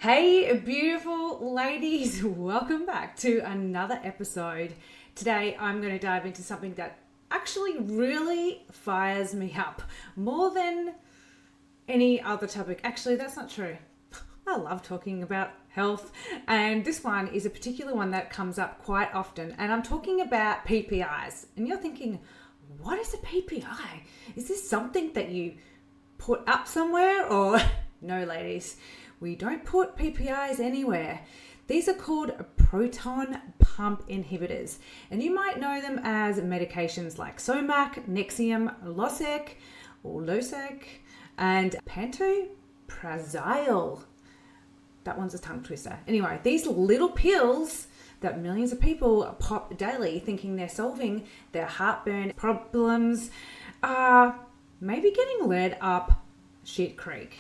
Hey, beautiful ladies, welcome back to another episode. Today, I'm going to dive into something that actually really fires me up more than any other topic. Actually, that's not true. I love talking about health, and this one is a particular one that comes up quite often, and I'm talking about PPIs. And you're thinking, what is a PPI? Is this something that you put up somewhere? Or no, ladies, we don't put PPIs anywhere. These are called Proton Pump Inhibitors, and you might know them as medications like Somac, Nexium, Losec or Losec, and Pantoprazole. That one's a tongue twister. Anyway, these little pills that millions of people pop daily thinking they're solving their heartburn problems are maybe getting led up shit creek.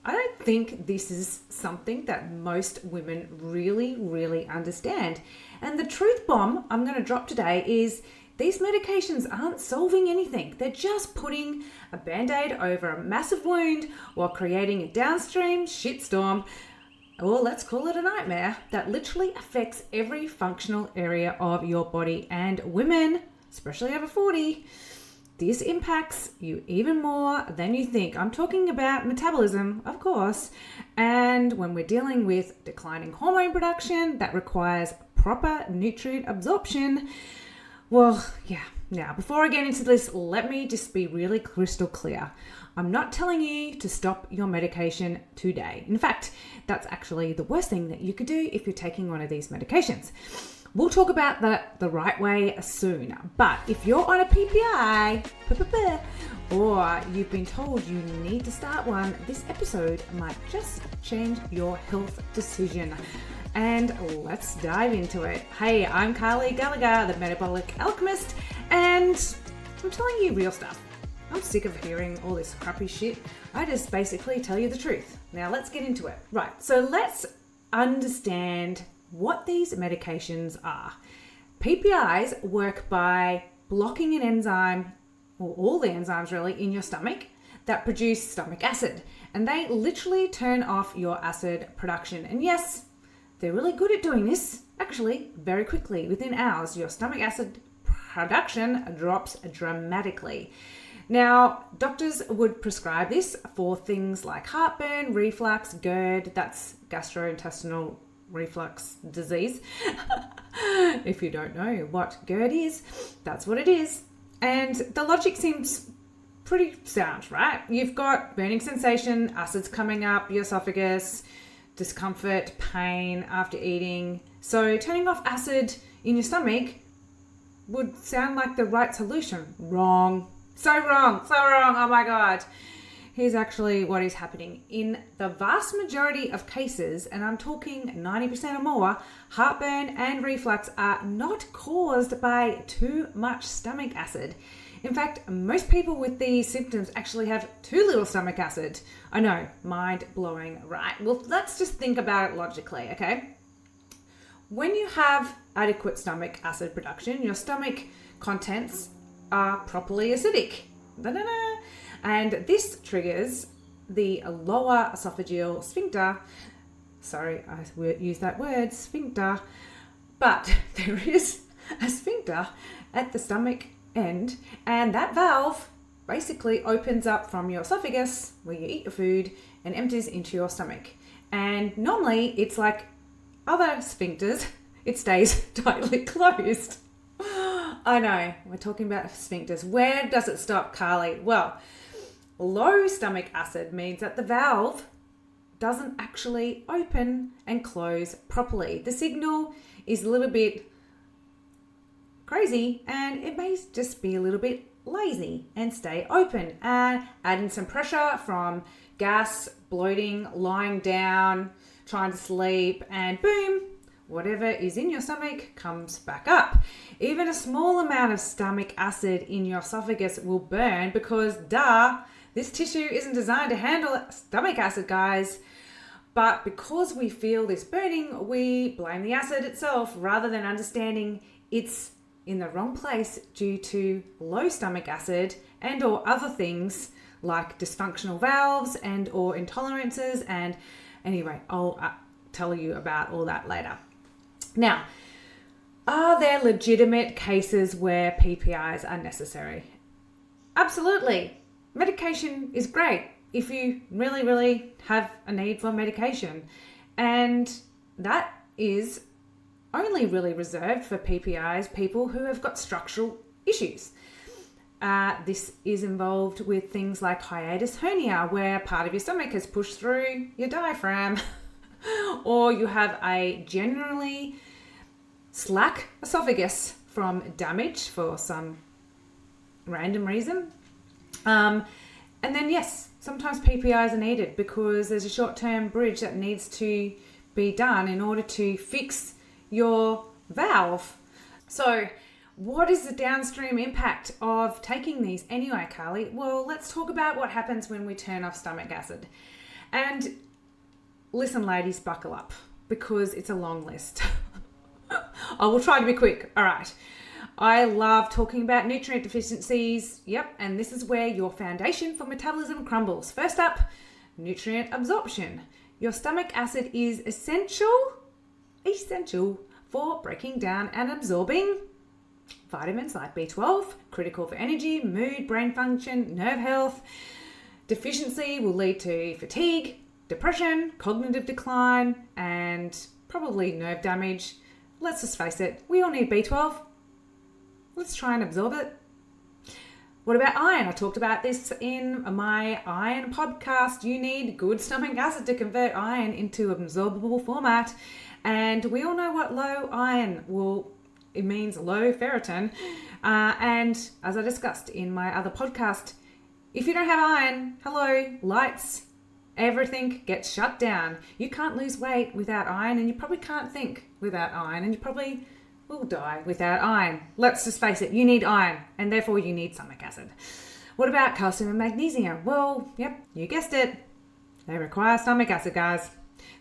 I don't think this is something that most women really understand. And the truth bomb I'm going to drop today is these medications aren't solving anything. They're just putting a band-aid over a massive wound while creating a downstream shitstorm, or let's call it a nightmare, that literally affects every functional area of your body. And women, especially over 40, this impacts you even more than you think. I'm talking about metabolism, of course. And when we're dealing with declining hormone production that requires proper nutrient absorption, well, yeah. Now, before I get into this, let me just be really crystal clear. I'm not telling you to stop your medication today. In fact, that's actually the worst thing that you could do if you're taking one of these medications. We'll talk about that the right way soon. But if you're on a PPI or you've been told you need to start one, this episode might just change your health decision. And let's dive into it. Hey, I'm Carly Gallagher, the Metabolic Alchemist, and I'm telling you real stuff. I'm sick of hearing all this crappy shit. I just basically tell you the truth. Now let's get into it. Right, so let's understand what these medications are. PPIs work by blocking an enzyme, or all the enzymes really, in your stomach that produce stomach acid. And they literally turn off your acid production. And yes, they're really good at doing this. Actually, very quickly, within hours, your stomach acid production drops dramatically. Now, doctors would prescribe this for things like heartburn, reflux, GERD, that's gastrointestinal reflux disease. If you don't know what GERD is, that's what it is. And the logic seems pretty sound, right? You've got burning sensation, acids coming up your esophagus, discomfort, pain after eating. So turning off acid in your stomach would sound like the right solution. Wrong. So wrong. Oh my God. Here's actually what is happening. In the vast majority of cases, and I'm talking 90% or more, heartburn and reflux are not caused by too much stomach acid. In fact, most people with these symptoms actually have too little stomach acid. I know, mind blowing, right? Well, let's just think about it logically, okay? When you have adequate stomach acid production, your stomach contents are properly acidic. And this triggers the lower esophageal sphincter. Sorry, I use that word, sphincter. But there is a sphincter at the stomach end, and that valve basically opens up from your esophagus where you eat your food and empties into your stomach. And normally it's like other sphincters, it stays tightly closed. I know, we're talking about sphincters. Where does it stop, Carly? Well, low stomach acid means that the valve doesn't actually open and close properly. The signal is a little bit crazy, and it may just be a little bit lazy and stay open. And add in some pressure from gas, bloating, lying down, trying to sleep, and boom, whatever is in your stomach comes back up. Even a small amount of stomach acid in your esophagus will burn because, this tissue isn't designed to handle stomach acid, guys. But because we feel this burning, we blame the acid itself rather than understanding it's in the wrong place due to low stomach acid and or other things like dysfunctional valves and or intolerances and Anyway, I'll tell you about all that later. Now, are there legitimate cases where PPIs are necessary? Absolutely. Medication is great if you really, really have a need for medication. And that is only really reserved for PPIs, people who have got structural issues. This is involved with things like hiatus hernia, where part of your stomach is pushed through your diaphragm, or you have a generally slack esophagus from damage for some random reason. And then, yes, sometimes PPIs are needed because there's a short-term bridge that needs to be done in order to fix your valve. So what is the downstream impact of taking these anyway, Carly? Well, let's talk about what happens when we turn off stomach acid. And listen, ladies, buckle up because it's a long list. I will try to be quick. All right. I love talking about nutrient deficiencies. Yep. And this is where your foundation for metabolism crumbles. First up, nutrient absorption. Your stomach acid is essential for breaking down and absorbing vitamins like B12, critical for energy, mood, brain function, nerve health. Deficiency will lead to fatigue, depression, cognitive decline, and probably nerve damage. Let's just face it, we all need B12. Let's try and absorb it. What about iron? I talked about this in my iron podcast. You need good stomach acid to convert iron into absorbable format. And we all know what low iron it means low ferritin. And as I discussed in my other podcast, if you don't have iron, hello, lights, everything gets shut down. You can't lose weight without iron, and you probably can't think without iron, and you probably will die without iron. Let's just face it, you need iron, and therefore you need stomach acid. What about calcium and magnesium? Well, yep, you guessed it. They require stomach acid, guys.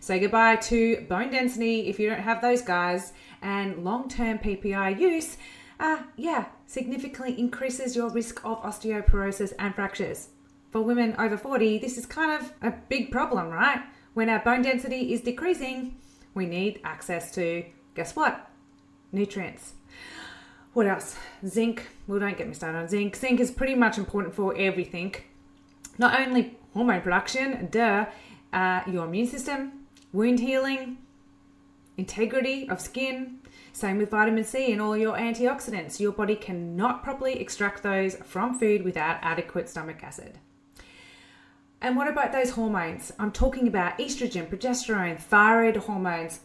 Say goodbye to bone density if you don't have those guys, and long-term PPI use, significantly increases your risk of osteoporosis and fractures. For women over 40, this is kind of a big problem, right? When our bone density is decreasing, we need access to, guess what? Nutrients. What else? Zinc. Well, don't get me started on zinc. Zinc is pretty much important for everything. Not only hormone production, your immune system, wound healing, integrity of skin. Same with vitamin C and all your antioxidants. Your body cannot properly extract those from food without adequate stomach acid. And what about those hormones? I'm talking about estrogen, progesterone, thyroid hormones.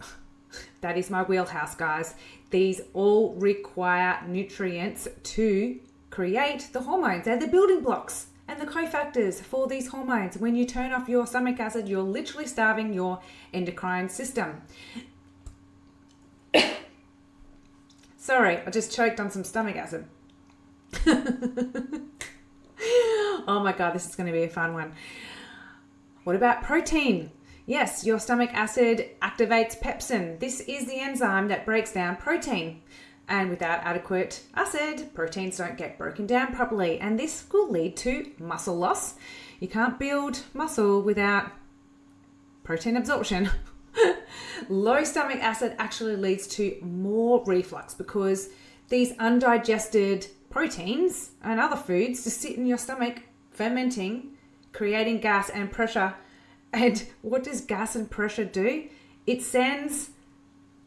That is my wheelhouse, guys. These all require nutrients to create the hormones. They're the building blocks and the cofactors for these hormones. When you turn off your stomach acid, you're literally starving your endocrine system. Sorry, I just choked on some stomach acid. Oh my God, this is going to be a fun one. What about protein? Yes, your stomach acid activates pepsin. This is the enzyme that breaks down protein. And without adequate acid, proteins don't get broken down properly. And this will lead to muscle loss. You can't build muscle without protein absorption. Low stomach acid actually leads to more reflux because these undigested proteins and other foods just sit in your stomach, fermenting, creating gas and pressure. And what does gas and pressure do? It sends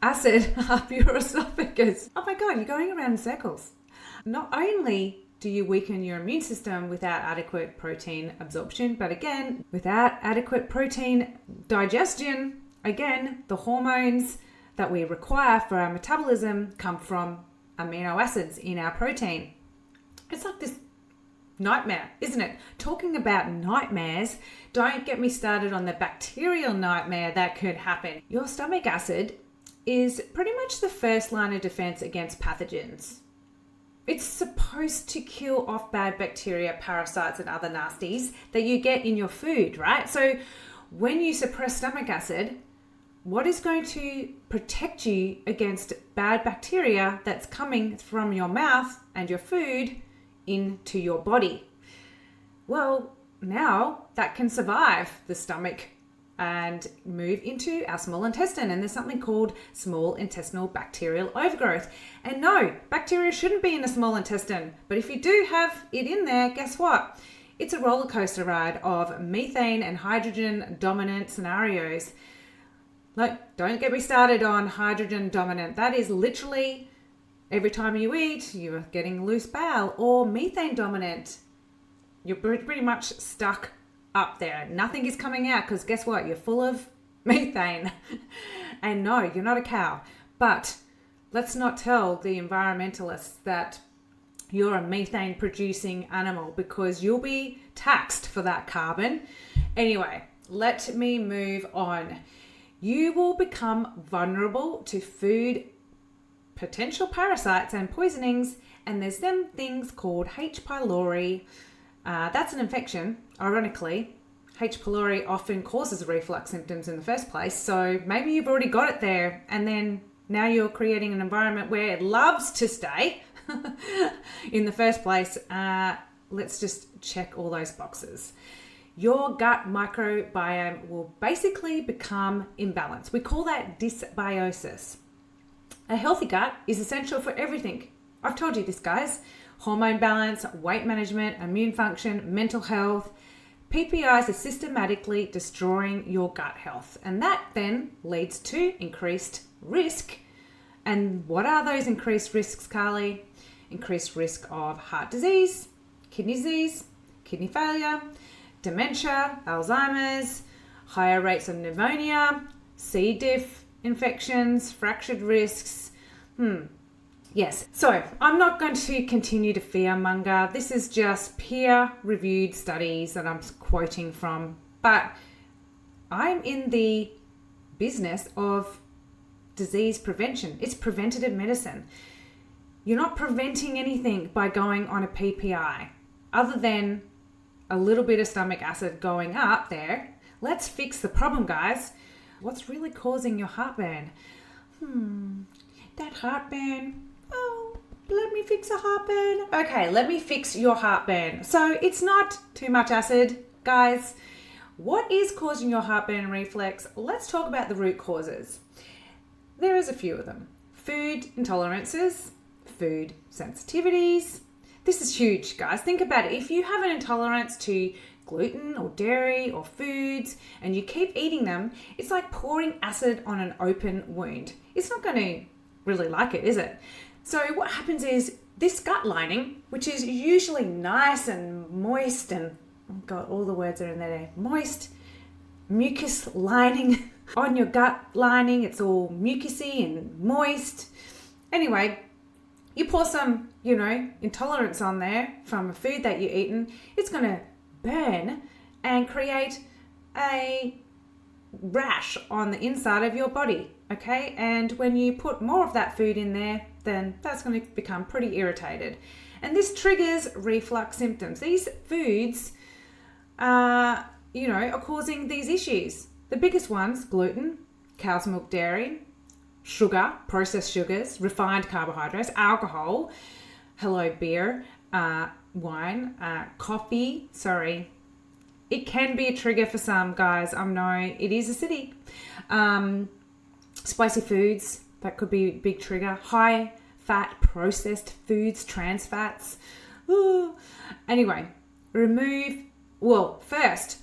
acid up your esophagus. Oh my God, you're going around in circles. Not only do you weaken your immune system without adequate protein absorption, but again, without adequate protein digestion, again, the hormones that we require for our metabolism come from amino acids in our protein. It's like this nightmare, isn't it? Talking about nightmares, don't get me started on the bacterial nightmare that could happen. Your stomach acid is pretty much the first line of defense against pathogens. It's supposed to kill off bad bacteria, parasites, and other nasties that you get in your food, right? So when you suppress stomach acid, what is going to protect you against bad bacteria that's coming from your mouth and your food into your body? Well, now that can survive the stomach and move into our small intestine. And there's something called small intestinal bacterial overgrowth. And no, bacteria shouldn't be in the small intestine. But if you do have it in there, guess what? It's a roller coaster ride of methane and hydrogen dominant scenarios. Like, don't get me started on hydrogen dominant. That is literally every time you eat, you're getting loose bowel. Or methane dominant. You're pretty much stuck up there. Nothing is coming out because guess what? You're full of methane. And no, you're not a cow. But let's not tell the environmentalists that you're a methane producing animal, because you'll be taxed for that carbon. Anyway, let me move on. You will become vulnerable to food potential parasites and poisonings, and there's them things called H. pylori. That's an infection. Ironically, H. pylori often causes reflux symptoms in the first place, so maybe you've already got it there, and then now you're creating an environment where it loves to stay in the first place. Let's just check all those boxes. Your gut microbiome will basically become imbalanced. We call that dysbiosis. A healthy gut is essential for everything. I've told you this, guys. Hormone balance, weight management, immune function, mental health. PPIs are systematically destroying your gut health, and that then leads to increased risk. And what are those increased risks, Carly? Increased risk of heart disease, kidney failure, dementia, Alzheimer's, higher rates of pneumonia, C. diff infections, fractured risks. Yes, so I'm not going to continue to fearmonger. This is just peer-reviewed studies that I'm quoting from, but I'm in the business of disease prevention. It's preventative medicine. You're not preventing anything by going on a PPI other than a little bit of stomach acid going up there. Let's fix the problem, guys. What's really causing your heartburn? That heartburn. Oh, let me fix a heartburn. Okay, let me fix your heartburn. So it's not too much acid, guys. What is causing your heartburn and reflux? Let's talk about the root causes. There is a few of them. Food intolerances, food sensitivities. This is huge, guys. Think about it. If you have an intolerance to gluten or dairy or foods and you keep eating them, it's like pouring acid on an open wound. It's not going to really like it, is it? So what happens is this gut lining, which is usually nice and moist, and oh God, all the words are in there. Moist, mucus lining on your gut lining. It's all mucusy and moist. Anyway, you pour some, intolerance on there from a food that you've eaten, it's going to burn and create a rash on the inside of your body, okay? And when you put more of that food in there, then that's going to become pretty irritated. And this triggers reflux symptoms. These foods are causing these issues. The biggest ones: gluten, cow's milk dairy, sugar, processed sugars, refined carbohydrates, alcohol, beer, wine, coffee. Sorry. It can be a trigger for some, guys. I know it is acidic. Spicy foods, that could be a big trigger. High fat processed foods, trans fats. Ooh. Anyway, first,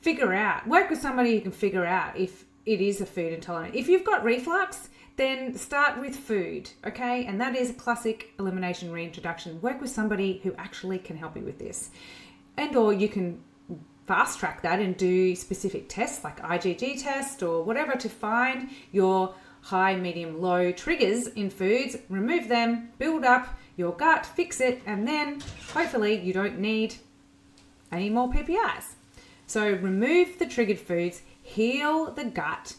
work with somebody who can figure out if it is a food intolerant. If you've got reflux, then start with food, okay? And that is a classic elimination reintroduction. Work with somebody who actually can help you with this. And or you can fast track that and do specific tests like IgG test or whatever to find your high, medium, low triggers in foods, remove them, build up your gut, fix it, and then hopefully you don't need any more PPIs. So remove the triggered foods, heal the gut,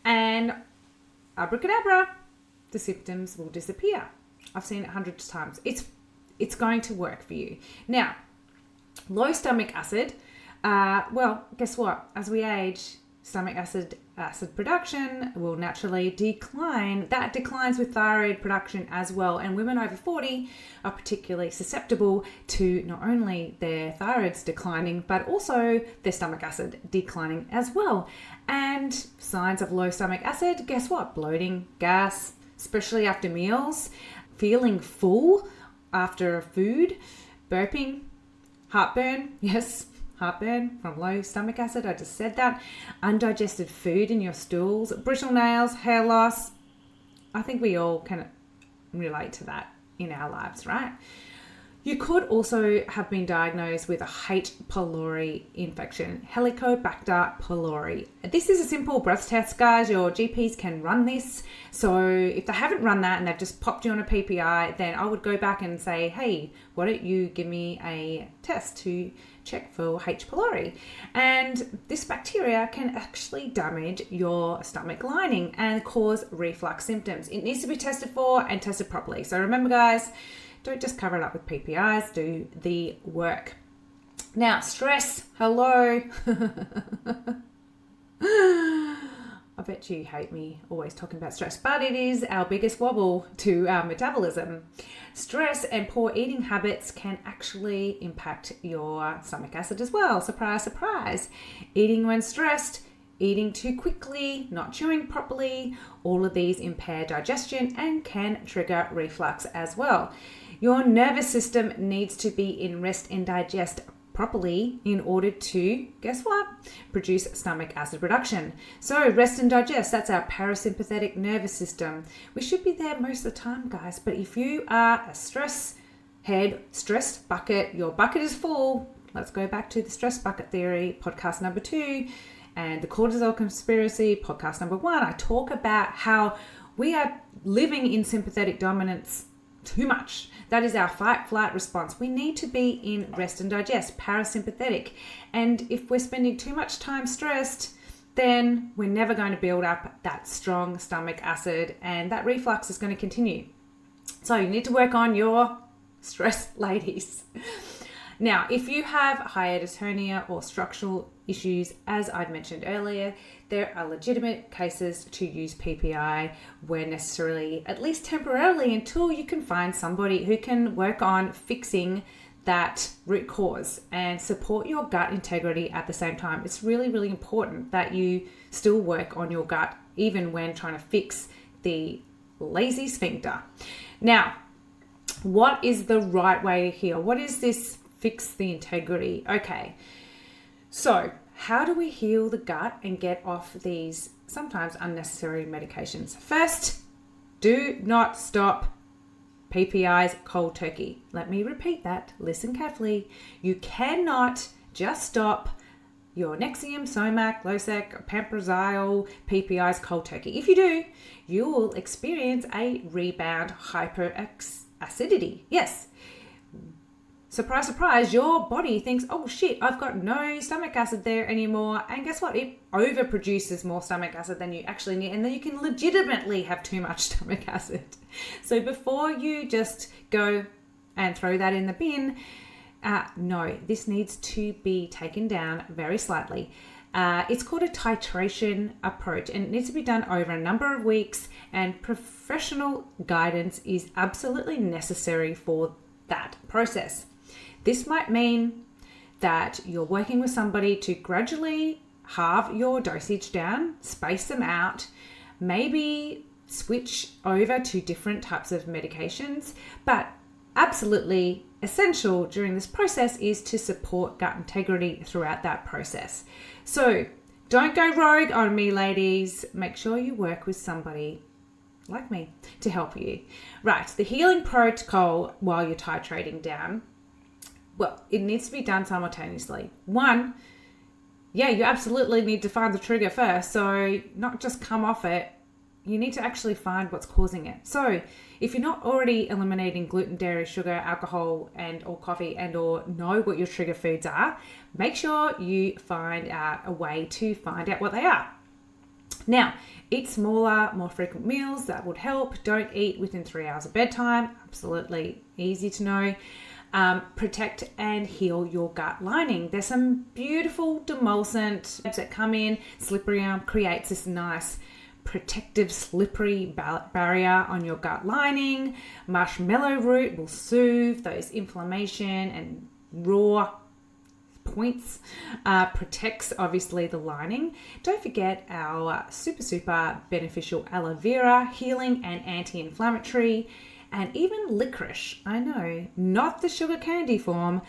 and abracadabra, the symptoms will disappear. I've seen it hundreds of times. It's going to work for you. Now, low stomach acid, guess what? As we age, stomach acid production will naturally decline. That declines with thyroid production as well. And women over 40 are particularly susceptible to not only their thyroids declining, but also their stomach acid declining as well. And signs of low stomach acid, guess what? Bloating, gas, especially after meals, feeling full after food, burping, heartburn, yes, heartburn from low stomach acid, I just said that, undigested food in your stools, brittle nails, hair loss. I think we all can relate to that in our lives, right? You could also have been diagnosed with a H. pylori infection, Helicobacter pylori. This is a simple breath test, guys. Your GPs can run this. So if they haven't run that and they've just popped you on a PPI, then I would go back and say, hey, why don't you give me a test to check for H. pylori? And this bacteria can actually damage your stomach lining and cause reflux symptoms. It needs to be tested for and tested properly. So remember, guys, don't just cover it up with PPIs, do the work. Now, stress, hello. I bet you hate me always talking about stress, but it is our biggest wobble to our metabolism. Stress and poor eating habits can actually impact your stomach acid as well. Surprise, surprise. Eating when stressed, eating too quickly, not chewing properly, all of these impair digestion and can trigger reflux as well. Your nervous system needs to be in rest and digest properly in order to, guess what? Produce stomach acid production. So rest and digest, that's our parasympathetic nervous system. We should be there most of the time, guys. But if you are a stressed bucket, your bucket is full. Let's go back to the stress bucket theory, podcast number 2, and the cortisol conspiracy, podcast number 1. I talk about how we are living in sympathetic dominance too much. That is our fight-flight response. We need to be in rest and digest, parasympathetic. And if we're spending too much time stressed, then we're never going to build up that strong stomach acid, and that reflux is going to continue. So you need to work on your stress, ladies. Now, if you have hiatus hernia or structural issues, as I'd mentioned earlier, there are legitimate cases to use PPI where necessarily, at least temporarily, until you can find somebody who can work on fixing that root cause and support your gut integrity at the same time. It's really, really important that you still work on your gut even when trying to fix the lazy sphincter. Now, what is the right way to heal? What is this fix the integrity? Okay, so how do we heal the gut and get off these sometimes unnecessary medications? First, do not stop PPIs cold turkey. Let me repeat that. Listen carefully. You cannot just stop your Nexium, Somac, Losec, Pantoprazole, PPIs cold turkey. If you do, you will experience a rebound hyperacidity. Yes. Surprise, surprise, your body thinks, oh shit, I've got no stomach acid there anymore. And guess what? It overproduces more stomach acid than you actually need. And then you can legitimately have too much stomach acid. So before you just go and throw that in the bin, no, this needs to be taken down very slightly. It's called a titration approach, and it needs to be done over a number of weeks, and professional guidance is absolutely necessary for that process. This might mean that you're working with somebody to gradually halve your dosage down, space them out, maybe switch over to different types of medications, but absolutely essential during this process is to support gut integrity throughout that process. So don't go rogue on me, ladies. Make sure you work with somebody like me to help you. Right, the healing protocol while you're titrating down, well, it needs to be done simultaneously. One, you absolutely need to find the trigger first. So not just come off it, you need to actually find what's causing it. So if you're not already eliminating gluten, dairy, sugar, alcohol, and or coffee, and or know what your trigger foods are, make sure you find out a way to find out what they are. Now, eat smaller, more frequent meals. That would help. Don't eat within 3 hours of bedtime. Absolutely easy to know. protect and heal your gut lining. There's some beautiful demulcent that come in. Slippery elm creates this nice protective slippery barrier on your gut lining. Marshmallow root will soothe those inflammation and raw points, protects obviously the lining. Don't forget our super beneficial aloe vera, healing and anti-inflammatory, and even licorice. I know, not the sugar candy form.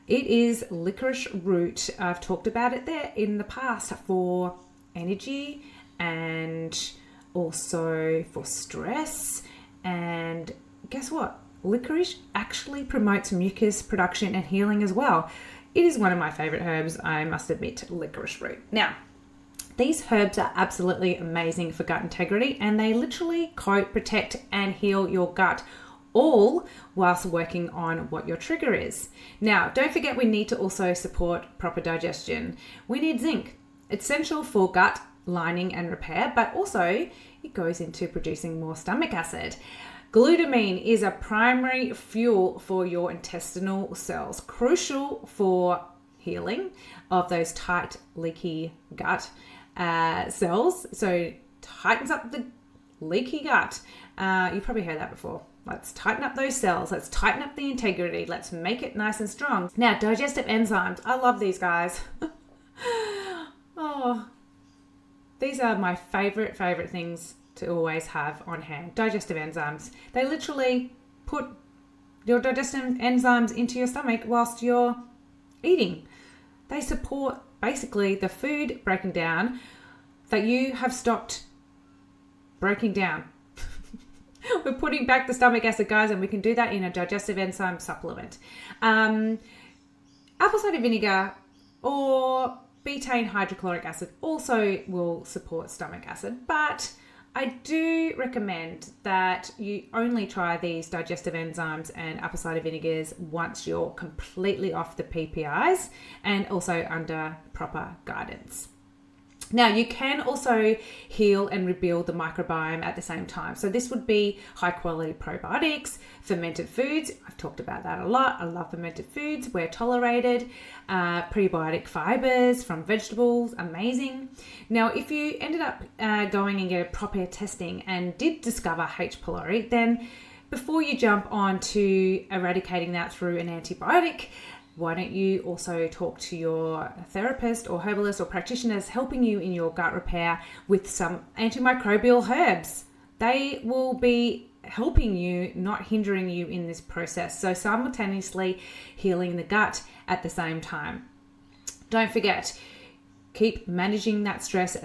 It is licorice root. I've talked about it there in the past for energy and also for stress. And guess what? Licorice actually promotes mucus production and healing as well. It is one of my favorite herbs, I must admit, licorice root. Now, these herbs are absolutely amazing for gut integrity, and they literally coat, protect, and heal your gut, all whilst working on what your trigger is. Now, don't forget we need to also support proper digestion. We need zinc. It's essential for gut lining and repair, but also it goes into producing more stomach acid. Glutamine is a primary fuel for your intestinal cells, crucial for healing of those tight, leaky gut cells. So tightens up the leaky gut. You've probably heard that before. Let's tighten up those cells. Let's tighten up the integrity. Let's make it nice and strong. Now, digestive enzymes. I love these guys. Oh, these are my favorite things to always have on hand. Digestive enzymes. They literally put your digestive enzymes into your stomach whilst you're eating. They support basically the food breaking down that you have stopped breaking down. We're putting back the stomach acid, guys, and we can do that in a digestive enzyme supplement. Apple cider vinegar or betaine hydrochloric acid also will support stomach acid, but I do recommend that you only try these digestive enzymes and apple cider vinegars once you're completely off the PPIs and also under proper guidance. Now, you can also heal and rebuild the microbiome at the same time. So this would be high quality probiotics, fermented foods. I've talked about that a lot. I love fermented foods where tolerated. Prebiotic fibers from vegetables, amazing. Now, if you ended up going and get a proper testing and did discover H. pylori, then before you jump on to eradicating that through an antibiotic, why don't you also talk to your therapist or herbalist or practitioners helping you in your gut repair with some antimicrobial herbs? They will be helping you, not hindering you in this process. So simultaneously healing the gut at the same time. Don't forget, keep managing that stress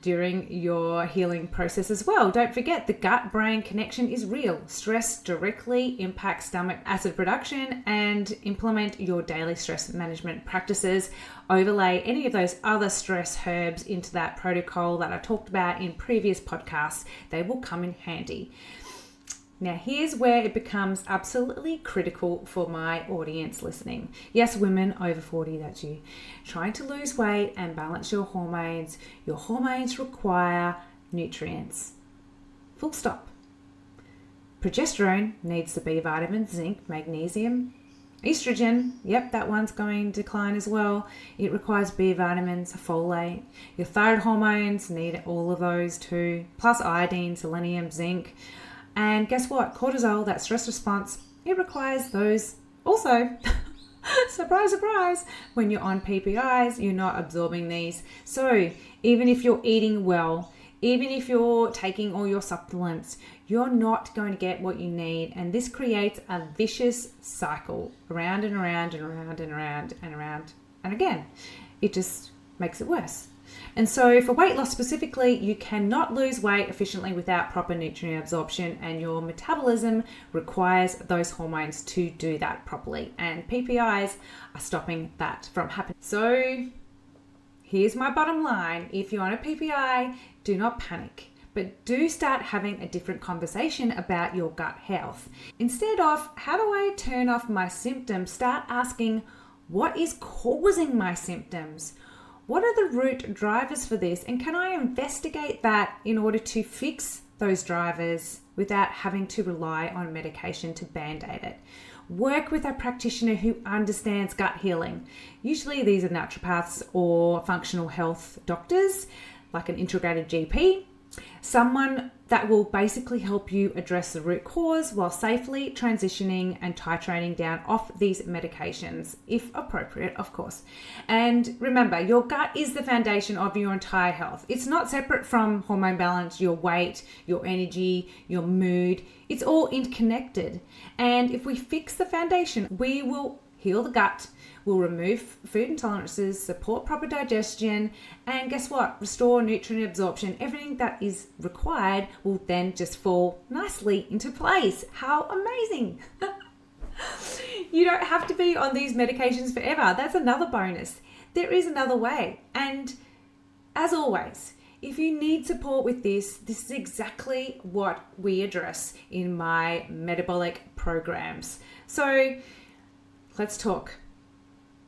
during your healing process as well. Don't forget, the gut-brain connection is real. Stress directly impacts stomach acid production, and implement your daily stress management practices. Overlay any of those other stress herbs into that protocol that I talked about in previous podcasts. They will come in handy. Now, here's where it becomes absolutely critical for my audience listening. Yes, women over 40, that's you. Trying to lose weight and balance your hormones. Your hormones require nutrients. Full stop. Progesterone needs the B vitamins, zinc, magnesium. Estrogen, yep, that one's going to decline as well. It requires B vitamins, folate. Your thyroid hormones need all of those too, plus iodine, selenium, zinc. And guess what? Cortisol, that stress response, it requires those also. Surprise, surprise. When you're on PPIs, you're not absorbing these. So even if you're eating well, even if you're taking all your supplements, you're not going to get what you need. And this creates a vicious cycle around and around and around and around and around. And again, it just makes it worse. And so for weight loss specifically, you cannot lose weight efficiently without proper nutrient absorption, and your metabolism requires those hormones to do that properly. And PPIs are stopping that from happening. So here's my bottom line. If you're on a PPI, do not panic, but do start having a different conversation about your gut health. Instead of, how do I turn off my symptoms? Start asking, what is causing my symptoms? What are the root drivers for this? And can I investigate that in order to fix those drivers without having to rely on medication to band-aid it? work with a practitioner who understands gut healing. Usually these are naturopaths or functional health doctors, like an integrated GP. Someone that will basically help you address the root cause while safely transitioning and titrating down off these medications, if appropriate, of course. And remember, your gut is the foundation of your entire health. It's not separate from hormone balance, your weight, your energy, your mood. It's all interconnected. And if we fix the foundation, we will heal the gut, will remove food intolerances, support proper digestion, and guess what? Restore nutrient absorption. Everything that is required will then just fall nicely into place. How amazing! You don't have to be on these medications forever. That's another bonus. There is another way. And as always, if you need support with this is exactly what we address in my metabolic programs. So let's talk.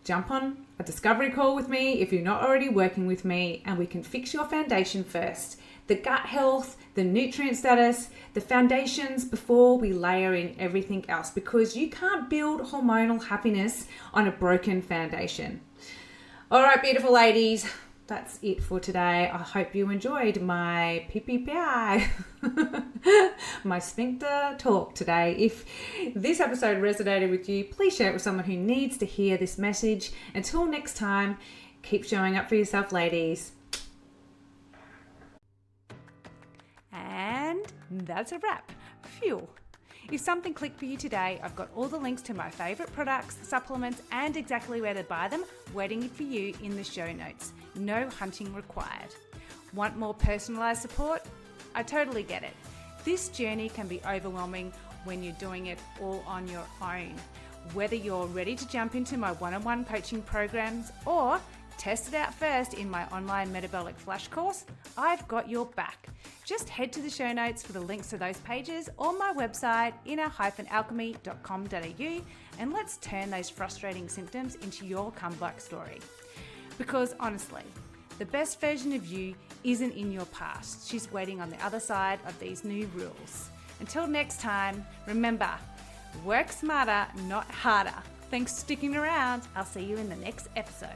Jump on a discovery call with me if you're not already working with me, and we can fix your foundation first. The gut health, the nutrient status, the foundations before we layer in everything else, because you can't build hormonal happiness on a broken foundation. All right, beautiful ladies, that's it for today. I hope you enjoyed my PPI, my sphincter talk today. If this episode resonated with you, please share it with someone who needs to hear this message. Until next time, keep showing up for yourself, ladies. And that's a wrap. Phew. If something clicked for you today, I've got all the links to my favourite products, supplements, and exactly where to buy them waiting for you in the show notes. No hunting required. Want more personalised support? I totally get it. This journey can be overwhelming when you're doing it all on your own. Whether you're ready to jump into my one-on-one coaching programs or test it out first in my online metabolic flash course, I've got your back. Just head to the show notes for the links to those pages or my website, inner-alchemy.com.au, and let's turn those frustrating symptoms into your comeback story. Because honestly, the best version of you isn't in your past. She's waiting on the other side of these new rules. Until next time, remember, work smarter, not harder. Thanks for sticking around. I'll see you in the next episode.